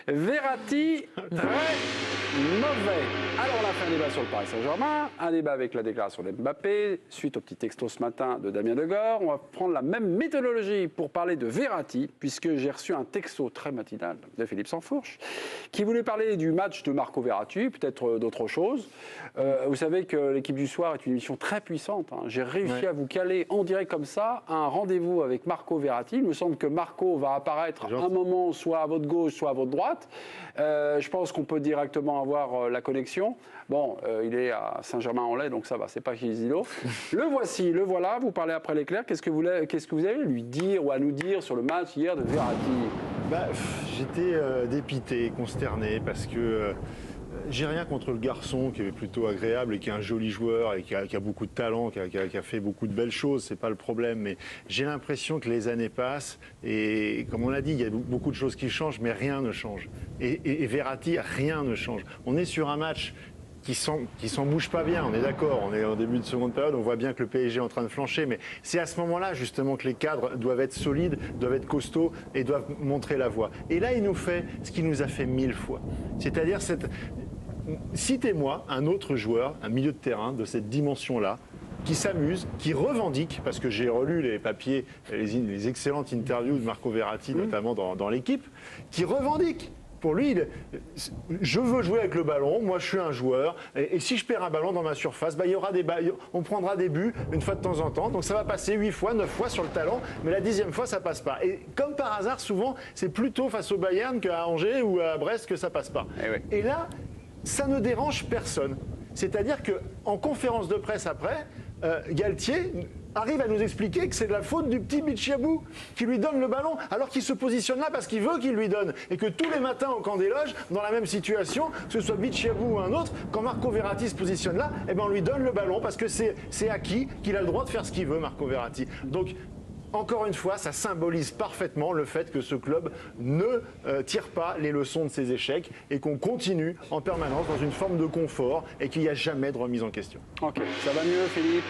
Verratti, très mauvais. Alors, on a fait un débat sur le Paris Saint-Germain, un débat avec la déclaration d'Mbappé, suite au petit texto ce matin de Damien Degore. On va prendre la même méthodologie pour parler de Verratti, puisque j'ai reçu un texto très matinal de Philippe Sansfourche, qui voulait parler du match de Marco Verratti, peut-être d'autre chose. Vous savez que l'équipe du soir est une émission très puissante. Hein. J'ai réussi à vous caler en direct comme ça un rendez-vous avec Marco Verratti. Il me semble que Marco va apparaître un moment soit à votre gauche, soit à votre droite. Je pense qu'on peut directement avoir la connexion. Bon, il est à Saint-Germain-en-Laye, donc ça va, c'est pas chez Zilo. Le voici, le voilà, vous parlez après l'éclair. Qu'est-ce que vous allez lui dire ou à nous dire sur le match hier de Verratti? J'étais dépité, consterné, parce que j'ai rien contre le garçon qui est plutôt agréable et qui est un joli joueur et qui a beaucoup de talent, qui a fait beaucoup de belles choses, c'est pas le problème. Mais j'ai l'impression que les années passent et comme on l'a dit, il y a beaucoup de choses qui changent, mais rien ne change. Et Verratti, rien ne change. On est sur un match qui s'en bouge pas bien, on est d'accord, on est en début de seconde période, on voit bien que le PSG est en train de flancher, mais c'est à ce moment-là justement que les cadres doivent être solides, doivent être costauds et doivent montrer la voie. Et là, il nous fait ce qu'il nous a fait 1000 fois. C'est-à-dire, citez-moi un autre joueur, un milieu de terrain de cette dimension-là, qui s'amuse, qui revendique, parce que j'ai relu les papiers, les excellentes interviews de Marco Verratti, notamment dans l'équipe, qui revendique. Pour lui, je veux jouer avec le ballon, moi je suis un joueur, et si je perds un ballon dans ma surface, il y aura on prendra des buts une fois de temps en temps, donc ça va passer 8 fois, 9 fois sur le talent, mais la 10e fois ça passe pas. Et comme par hasard, souvent, c'est plutôt face au Bayern qu'à Angers ou à Brest que ça passe pas. Et là, ça ne dérange personne. C'est-à-dire qu'en conférence de presse après, Galtier arrive à nous expliquer que c'est de la faute du petit Bichabou qui lui donne le ballon alors qu'il se positionne là parce qu'il veut qu'il lui donne et que tous les matins au camp des loges, dans la même situation, que ce soit Bichabou ou un autre, quand Marco Verratti se positionne là, on lui donne le ballon parce que c'est acquis qu'il a le droit de faire ce qu'il veut, Marco Verratti. Donc encore une fois, ça symbolise parfaitement le fait que ce club ne tire pas les leçons de ses échecs et qu'on continue en permanence dans une forme de confort et qu'il n'y a jamais de remise en question. Ok, ça va mieux Philippe?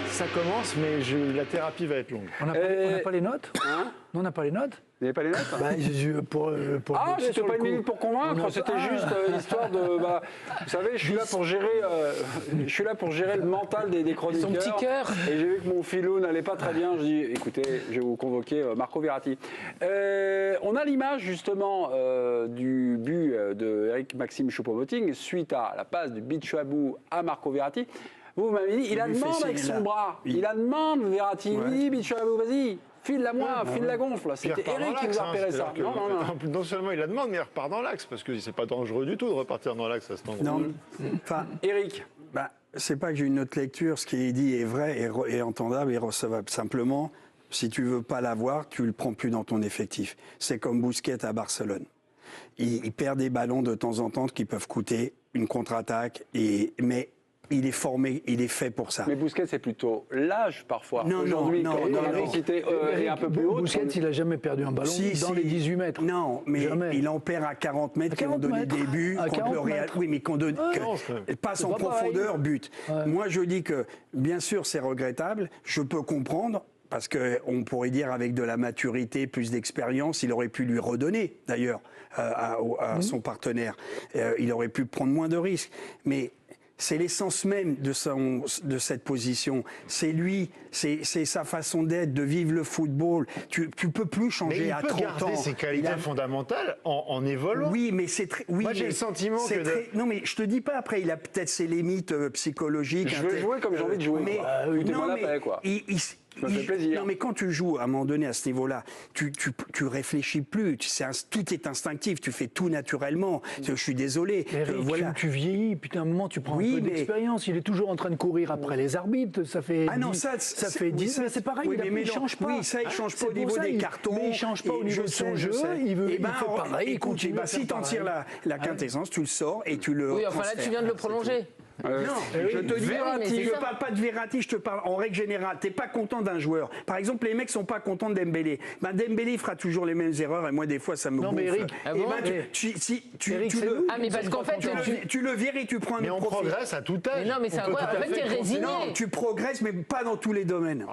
Ça commence, mais la thérapie va être longue. On n'a pas les notes Non, on n'a pas les notes. Vous n'avez pas les notes c'était pas une minute pour convaincre, c'était juste histoire de... vous savez, je suis là pour gérer le mental des chroniqueurs. Son petit cœur. Et j'ai vu que mon filou n'allait pas très bien. Je dis, écoutez, je vais vous convoquer Marco Verratti. On a l'image justement du but de Eric Maxime Choupo-Moting suite à la passe du Bichabou à Marco Verratti. Vous m'avez dit, il la demande avec son bras. Il la demande, Verratti. Oui, Bichabou, vas-y. File-la moi, file-la gonfle. C'était Eric qui nous a repéré ça. Non seulement il la demande, mais il repart dans l'axe, parce que c'est pas dangereux du tout de repartir dans l'axe à ce moment-là. Non, enfin, Eric. C'est pas que j'ai une autre lecture, ce qui est dit est vrai et entendable et recevable. Simplement, si tu veux pas l'avoir, tu le prends plus dans ton effectif. C'est comme Busquets à Barcelone. Il perd des ballons de temps en temps qui peuvent coûter une contre-attaque, mais il est formé, il est fait pour ça. Mais Busquets, c'est plutôt l'âge parfois. Non, aujourd'hui, non, quand la densité est un peu plus haute. Busquets, il n'a jamais perdu un ballon dans les 18 mètres. Non, mais jamais. Il en perd à 40 mètres qui ont donné des buts contre le Real. Oui, mais qu'on donne passe en profondeur, but. Ouais. Moi, je dis que, bien sûr, c'est regrettable. Je peux comprendre. Parce qu'on pourrait dire avec de la maturité, plus d'expérience, il aurait pu lui redonner d'ailleurs à son partenaire. Il aurait pu prendre moins de risques. Mais c'est l'essence même de cette position. C'est lui, c'est sa façon d'être, de vivre le football. Tu peux plus changer à 30 ans. Mais il peut garder ses qualités fondamentales en évoluant. Oui, mais c'est très... Oui, moi, j'ai le sentiment que... Non, mais je te dis pas, après, il a peut-être ses limites psychologiques. Je veux jouer comme j'ai envie de jouer. Mais, non, mais quoi. Ça me fait plaisir. Non, mais quand tu joues, à un moment donné, à ce niveau-là, tu réfléchis plus. Tout est instinctif. Tu fais tout naturellement. Je suis désolé. Voilà. Tu vieillis, puis à un moment, tu prends un peu d'expérience. Il est toujours en train de courir après les arbitres. Ça fait. Ah non, ça fait 10. C'est pareil. Oui, mais il ne change pas. Oui, ça, il change pas au niveau des cartons. Mais il ne change pas au niveau de son jeu. Il fait pareil. Écoute, si tu en tires la quintessence, tu le sors et tu le. Oui, enfin là, tu viens de le prolonger. Non, je te dis, Verratti, je ne parle pas de Verratti, je te parle en règle générale. Tu n'es pas content d'un joueur. Par exemple, les mecs ne sont pas contents de Dembélé. Ben, Dembélé fera toujours les mêmes erreurs et moi, des fois, ça me gonfle. mais Eric, mais parce qu'en fait, tu le vires et tu prends un Mais autre on profil. progresse à tout âge. Mais non, mais c'est On peut vrai, tout à en fait, fait t'es résigné. Non, tu progresses, mais pas dans tous les domaines.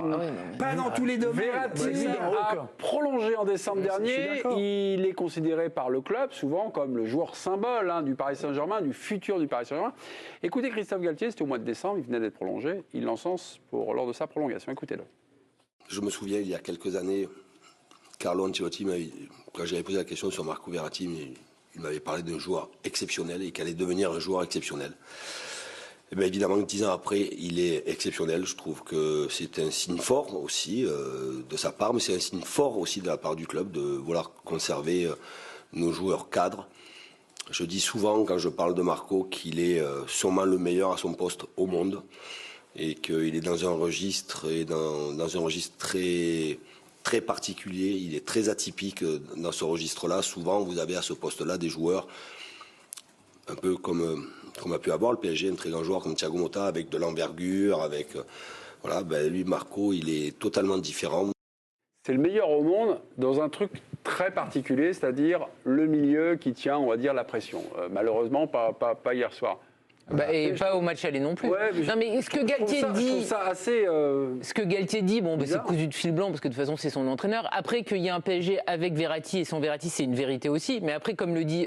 Pas dans tous les domaines. Verratti a prolongé en décembre dernier. Il est considéré par le club souvent comme le joueur symbole du Paris Saint-Germain, du futur du Paris Saint-Germain. Écoutez Christophe Galtier, c'était au mois de décembre, il venait d'être prolongé. Il l'encense lors de sa prolongation. Écoutez-le. Je me souviens, il y a quelques années, Carlo Ancelotti, quand j'avais posé la question sur Marco Verratti, il m'avait parlé d'un joueur exceptionnel et qu'il allait devenir un joueur exceptionnel. Et bien évidemment, 10 ans après, il est exceptionnel. Je trouve que c'est un signe fort aussi de sa part, mais c'est un signe fort aussi de la part du club de vouloir conserver nos joueurs cadres. Je dis souvent, quand je parle de Marco, qu'il est sûrement le meilleur à son poste au monde et qu'il est dans un registre, très, très particulier. Il est très atypique dans ce registre-là. Souvent, vous avez à ce poste-là des joueurs un peu comme a pu avoir le PSG, un très grand joueur comme Thiago Motta, avec de l'envergure, avec... voilà, lui, Marco, il est totalement différent. C'est le meilleur au monde dans un truc très particulier, c'est-à-dire le milieu qui tient, on va dire, la pression. Malheureusement, pas hier soir. Et pas au match aller non plus. Ouais, non, mais ce que Galtier dit. Je trouve ça assez. Ce que Galtier dit, c'est cousu de fil blanc parce que de toute façon c'est son entraîneur. Après qu'il y ait un PSG avec Verratti et sans Verratti, c'est une vérité aussi. Mais après, comme le dit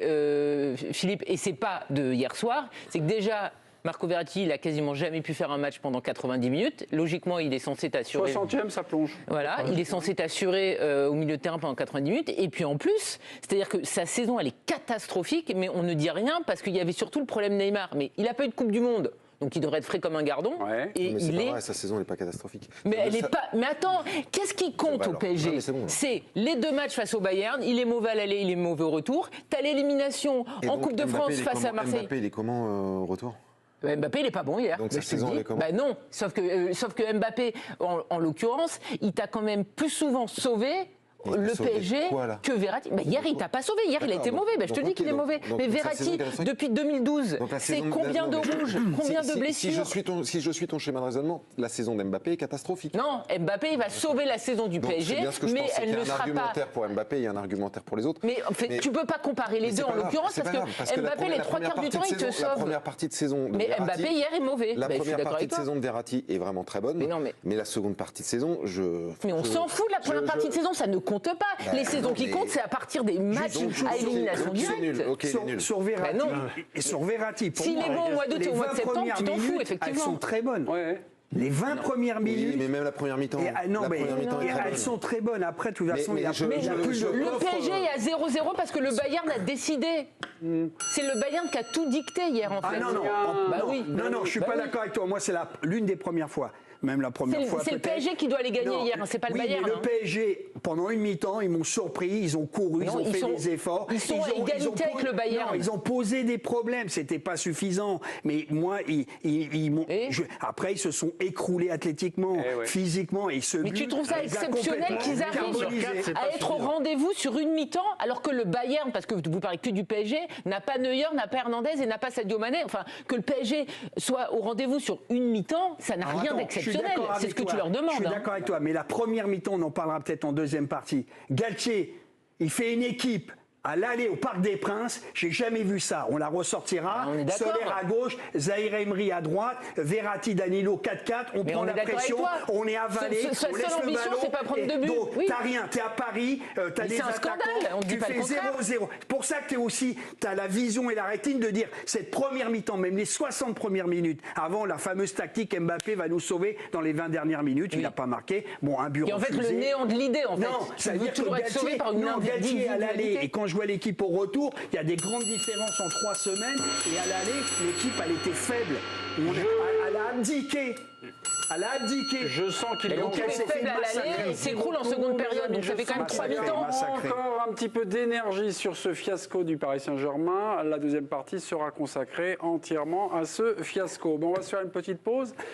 Philippe, et c'est pas de hier soir, c'est que déjà. Marco Verratti, il a quasiment jamais pu faire un match pendant 90 minutes. Logiquement, il est censé t'assurer. 60e, ça plonge. Voilà, il est censé t'assurer au milieu de terrain pendant 90 minutes. Et puis en plus, c'est-à-dire que sa saison, elle est catastrophique, mais on ne dit rien parce qu'il y avait surtout le problème Neymar. Mais il n'a pas eu de Coupe du Monde. Donc il devrait être frais comme un gardon. Ouais. Et mais c'est pas vrai, sa saison n'est pas catastrophique. Mais elle est pas. Mais attends, qu'est-ce qui compte au PSG? C'est les 2 matchs face au Bayern. Il est mauvais à l'aller, il est mauvais au retour. T'as l'élimination en Coupe de France face à Marseille. Mbappé, il est comment au retour? Mbappé, il n'est pas bon hier. Donc sa saison, elle est comment? Non, sauf que Mbappé, en l'occurrence, il t'a quand même plus souvent sauvé le PSG que Verratti. Hier, il t'a pas sauvé. Hier, il a été mauvais. Je te dis qu'il est mauvais. Mais Verratti, depuis 2012, c'est combien de rouges, combien de blessures? Si je suis ton schéma de raisonnement, la saison d'Mbappé est catastrophique. Non, Mbappé, il va sauver la saison du PSG, mais elle ne sera pas... Il y a un argumentaire pour Mbappé, il y a un argumentaire pour les autres. Mais en fait, tu peux pas comparer les deux en l'occurrence, parce que Mbappé, les 3 quarts du temps, il te sauve. La première partie de saison de mais Verratti, Mbappé, hier, est mauvais. La première partie de saison de Verratti est vraiment très bonne, mais la seconde partie de saison, Mais on s'en fout de la première partie de saison, ça ne compte pas. Les saisons qui comptent, c'est à partir des matchs à élimination directe. Sur Verratti, et sur Verratti, s'il est bon au mois d'août et au mois de septembre, tu t'en fous, effectivement. Elles sont très bonnes. Ouais. Les 20 premières minutes. Oui, mais même la première mi-temps. Elles sont très bonnes. Après, de toute façon, il y a plus de le PSG est à 0-0 parce que le Bayern a décidé. C'est le Bayern qui a tout dicté hier, en fait. Non, je suis pas d'accord avec toi. Moi, c'est l'une des premières fois. Même la première fois. C'est le PSG qui doit les gagner hier, c'est pas le Bayern. Mais le PSG, pendant une mi-temps, ils m'ont surpris, ils ont couru, ils ont fait des efforts. Ils sont à égalité avec le Bayern. Non, ils ont posé des problèmes, c'était pas suffisant. Mais moi, ils m'ont. Après, ils se sont écroulés athlétiquement, physiquement. Et mais tu trouves ça exceptionnel qu'ils arrivent à être au rendez-vous sur une mi-temps, alors que le Bayern, parce que vous parlez que du PSG, n'a pas Neuer, n'a pas Hernandez et n'a pas Sadio Mané. Enfin, que le PSG soit au rendez-vous sur une mi-temps, ça n'a rien d'exceptionnel. C'est ce que tu leur demandes. Je suis d'accord avec toi, mais la première mi-temps, on en parlera peut-être en deuxième partie. Galtier, il fait une équipe à l'aller au Parc des Princes, j'ai jamais vu ça. On la ressortira. Soler à gauche, Zahir Emery à droite, Verratti, Danilo 4-4. On prend la pression, on est avalé, on laisse le ballon. C'est pas prendre de but. Donc t'as rien, t'es à Paris, t'as des attaquants, tu fais 0-0. C'est pour ça que t'as la vision et la rétine de dire cette première mi-temps, même les 60 premières minutes, avant la fameuse tactique Mbappé va nous sauver dans les 20 dernières minutes. Il n'a pas marqué. Bon, un but refusé. Et en fait, le néant de l'idée, en fait. Non, ça veut dire que Galtier à l'aller et quand je vois l'équipe au retour, il y a des grandes différences en 3 semaines et à l'aller, l'équipe elle était faible. Elle a abdiqué. Je sens qu'il est faible à l'aller, il s'écroule en seconde période, donc ça fait quand même 3 mi-temps. Encore un petit peu d'énergie sur ce fiasco du Paris Saint-Germain. La deuxième partie sera consacrée entièrement à ce fiasco. Bon, on va se faire une petite pause.